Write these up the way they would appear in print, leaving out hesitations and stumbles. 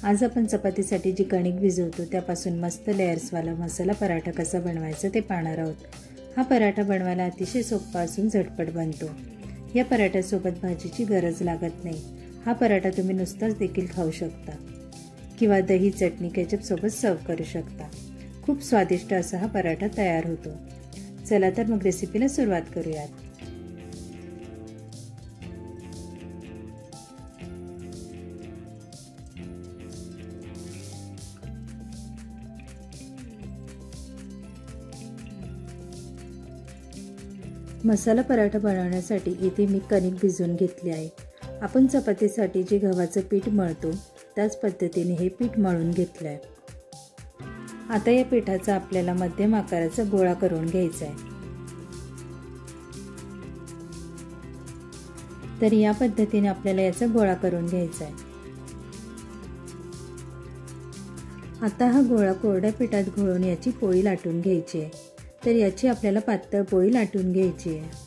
आज आपण चपातीसाठी जी कणिक भिजवतो त्यापासून मस्त लेयर्सवाला मसाला पराठा कसा बनवायचा ते पाहणार आहोत। हा पराठा बनवायला अतिशय सोपा असून झटपट बनतो। या पराठ्यासोबत भाजीची गरज लागत नाही। हा पराठा तुम्ही नुसताच देखील खाऊ शकता किंवा दही, चटणी, केचप सोबत सर्व करू शकता। खूप स्वादिष्ट असा हा पराठा तयार होतो। चला तर मग रेसिपीला सुरुवात करूयात। मसाला पराठा बनवण्यासाठी इथे मी कणिक भिजवून घेतली आहे। आपण चपातीसाठी जे गव्हाचं पीठ मळतो त्याच पद्धतीने हे पीठ मळून घेतलं आहे। आता या पिठाचा आपल्याला मध्यम आकाराचा गोळा करून घ्यायचा आहे। तर या पद्धतीने आपल्याला याचा गोळा करून घ्यायचा आहे। आता हा गोळा कोरड्या पिठात घोळून याची पोळी लाटून घ्यायची आहे। तर याची आपल्याला पातळ पोळी लाटून घ्यायची आहे।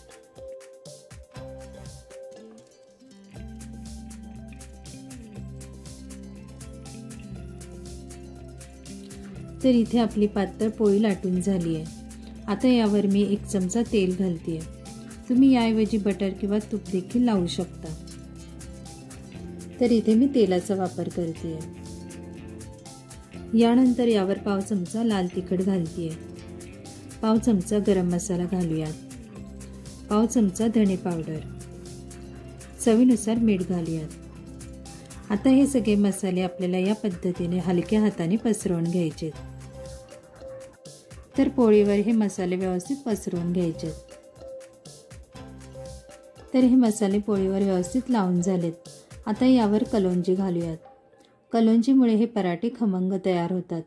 तर इथे आपली पातळ पोळी लाटून झाली आहे। आता यावर मी 1 चमचा तेल घालते। तुम्ही याऐवजी बटर किंवा तूप देखील लावू शकता। तर इथे मी तेलाचा वापर करते। यानंतर यावर पाव चमचा लाल तिखट घालते। पाव चमचा गरम मसाला घालूयात। पाव चमचा धणे पावडर, चवीनुसार मीठ घालूयात। आता हे सगळे मसाले आपल्याला या पद्धतीने हलक्या हाताने पसरवून घ्यायचे। तर पोळीवर हे मसाले व्यवस्थित पसरवून घ्यायचे। तर हे मसाले पोळीवर व्यवस्थित लावून झालेत। आता यावर कलोंजी घालूयात। कलोंजीमुळे हे पराठे खमंग तयार होतात।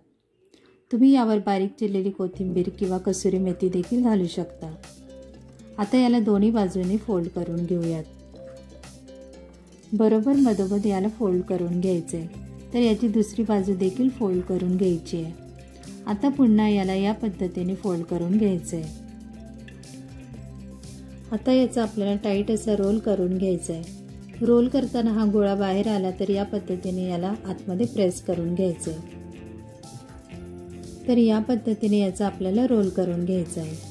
तुम्ही यावर बारीक चिरलेली कोथिंबीर किंवा कसुरी मेथी देखील घालू शकता। आता याला दोन्ही बाजूने फोल्ड करून घेऊयात। बरोबर मधोमध याला फोल्ड करून घ्यायचे। तर याची दुसरी बाजू देखील फोल्ड करून घ्यायची आहे। आता पुन्हा याला या पद्धतीने फोल्ड करून घ्यायचे। आता याचा आपल्याला टाईट असा रोल करून घ्यायचा आहे। रोल करताना हा गोळा बाहेर आला तर या पद्धतीने याला आतमध्ये प्रेस करून घ्यायचे। तर या पद्धतीने याचा आपल्याला रोल करून घ्यायचा आहे।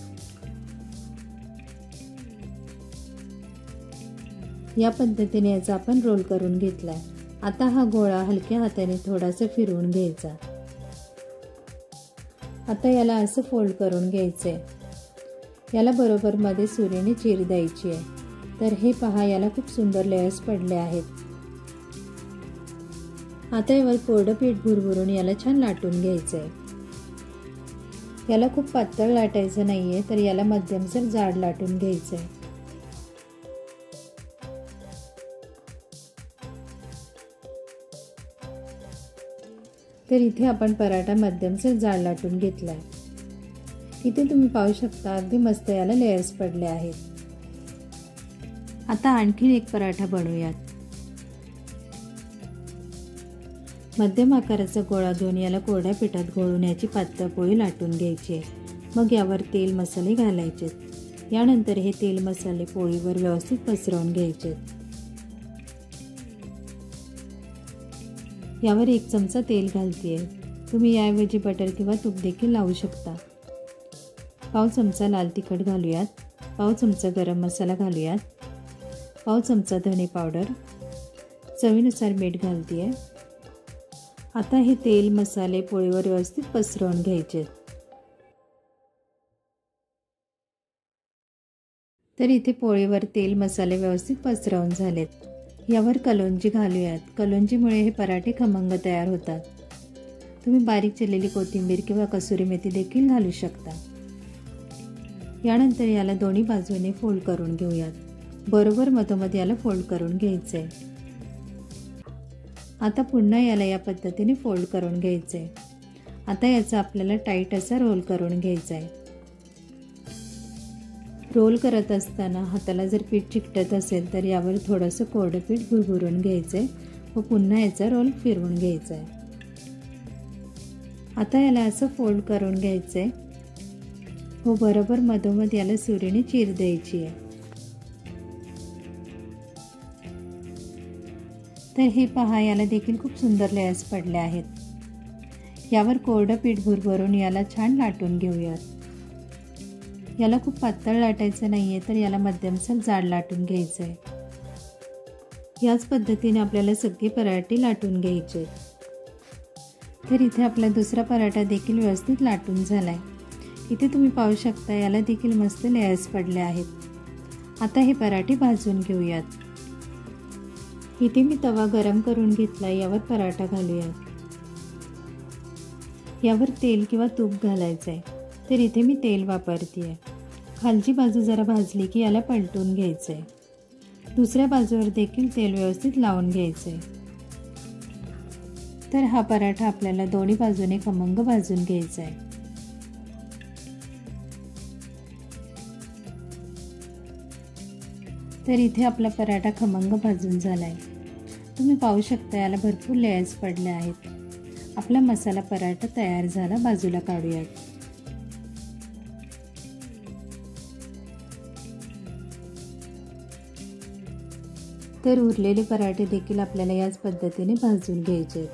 या पद्धतीने याचा आपण रोल करून घेतलाय। आता हा गोळा हलक्या हाताने थोडासा फिरवून घ्यायचा। आता याला असं फोल्ड करून घ्यायचंय। याला बरोबर मध्ये सुरीने चीर द्यायची आहे। तर हे पहा, याला खूप सुंदर लेयर्स पडले आहेत। आता यावर कोरडं पीठ भुरभुरून याला छान लाटून घ्यायचंय। याला खूप पातळ लाटायचं नाहीये, तर याला मध्यमसर जाड लाटून घ्यायचंय। तर इथे आपण पराठा मध्यमसर जाड लाटून घेतलाय। इथे तुम्ही पाहू शकता अगदी मस्त याला लेयर्स पडले आहेत। आता आणखीन एक पराठा बनवूयात। मध्यम आकाराचा गोळा घेऊन याला कोरड्या पिठात घोळून याची पातळ पोळी लाटून घ्यायची आहे। मग यावर तेल मसाले घालायचे। यानंतर हे तेल मसाले पोळीवर व्यवस्थित पसरवून घ्यायचे। यावर 1 चमचा तेल घालते। तुम्ही याऐवजी बटर किंवा तूप देखील लावू शकता। पाव चमचा लाल तिखट घालूयात। पाव चमचा गरम मसाला घालूयात। पाव चमचा धणे पावडर, चवीनुसार मीठ घालते। आता हे तेल मसाले पोळीवर व्यवस्थित पसरवून घ्यायचे। तर इथे पोळीवर तेल मसाले व्यवस्थित पसरवून झालेत। यावर कलोंजी घालूयात। कलोंजीमुळे हे पराठे खमंग तयार होतात। तुम्ही बारीक चिरलेली कोथिंबीर किंवा कसुरी मेथी देखील घालू शकता। यानंतर याला दोन्ही बाजूने फोल्ड करून घेऊयात। बरोबर मधोमध याला फोल्ड करून घ्यायचंय। आता पुन्हा याला या पद्धतीने फोल्ड करून घ्यायचंय। आता याचा आपल्याला टाईट असा रोल करून घ्यायचा आहे। रोल करत असताना हाताला जर पीठ चिकटत असेल तर यावर थोडंसं कोरडं पीठ भुरभुरून घ्यायचंय व पुन्हा याचा रोल फिरवून घ्यायचा आहे। आता याला असं फोल्ड करून घ्यायचंय व बरोबर मधोमध याला सुरीने चीर द्यायची आहे। तर हे पहा, याला देखील खूप सुंदर लेयर्स पडले आहेत. यावर कोरडं पीठ भुरभरून याला छान लाटून घेऊयात. याला खूप पातळ लाटायचं नाही आहे, तर याला मध्यमसर जाड लाटून घ्यायचं आहे. याच पद्धतीने आपल्याला सगळे पराठे लाटून घ्यायचे. तर इथे आपला दुसरा पराठा देखील व्यवस्थित लाटून झाला आहे. इथे तुम्ही पाहू शकता, याला देखील मस्त लेयर्स पडले आहेत. आता हे पराठे भाजून घेऊयात. इथे मी तवा गरम करून घेतला. यावर पराठा घालूयात. यावर तेल किंवा तूप घालायचं आहे. तर इथे मी तेल वापरते आहे. खालची बाजू जरा भाजली की याला पलटून घ्यायचं आहे. दुसऱ्या बाजूवर देखील तेल व्यवस्थित लावून घ्यायचं आहे. तर हा पराठा आपल्याला दोन्ही बाजूने खमंग भाजून घ्यायचा आहे. तर इथे आपला पराठा खमंग भाजून झाला आहे. तुम्ही पाहू शकता, याला भरपूर लेयर्स पडले आहेत. आपला मसाला पराठा तयार झाला. बाजूला काढूयात. तर उरलेले पराठे देखील आपल्याला याच पद्धतीने भाजून घ्यायचे.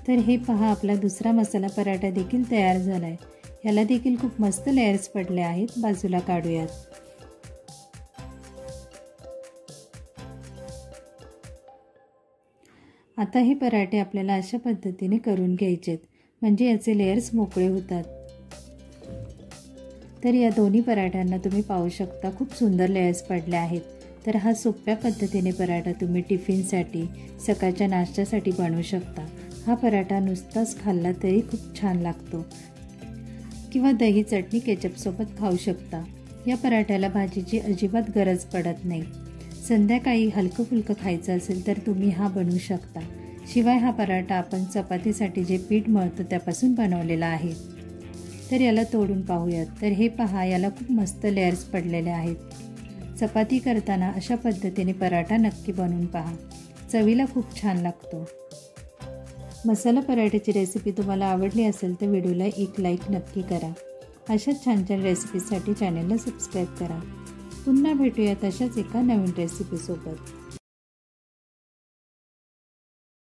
तर हे पहा, आपला दुसरा मसाला पराठा देखील तयार झाला आहे. याला देखील खूप मस्त लेयर्स पडले आहेत. बाजूला काढूयात. आता हे पराठे आपल्याला अशा पद्धतीने करून घ्यायचेत, म्हणजे याचे लेयर्स मोकळे होतात. तर या दोन्ही पराठ्यांना तुम्ही पाहू शकता, खूप सुंदर लेयर्स पडले आहेत. तर हा सोप्या पद्धतीने पराठा तुम्ही टिफिनसाठी, सकाळच्या नाश्त्यासाठी बनवू शकता. हा पराठा नुसताच खाल्ला तरी खूप छान लागतो, किंवा दही, चटणी, केचपसोबत खाऊ शकता. या पराठ्याला भाजीची अजिबात गरज पडत नाही. संध्याकाळी हलकं फुलकं खायचं असेल तर तुम्ही हा बनवू शकता. शिवाय हा पराठा आपण चपातीसाठी जे पीठ मळतो त्यापासून बनवलेला आहे. तर याला तोडून पाहूयात. तर हे पहा, याला खूप मस्त लेयर्स पडलेले आहेत. चपाती करताना अशा पद्धतीने पराठा नक्की बनवून पहा. चवीला खूप छान लागतो. मसाला पराठ्याची रेसिपी तुम्हाला आवडली असेल तर व्हिडिओला एक लाईक नक्की करा. अशाच छान छान रेसिपीसाठी चॅनलला सबस्क्राईब करा. पुन्हा भेटूयात अशाच एका नवीन रेसिपीसोबत.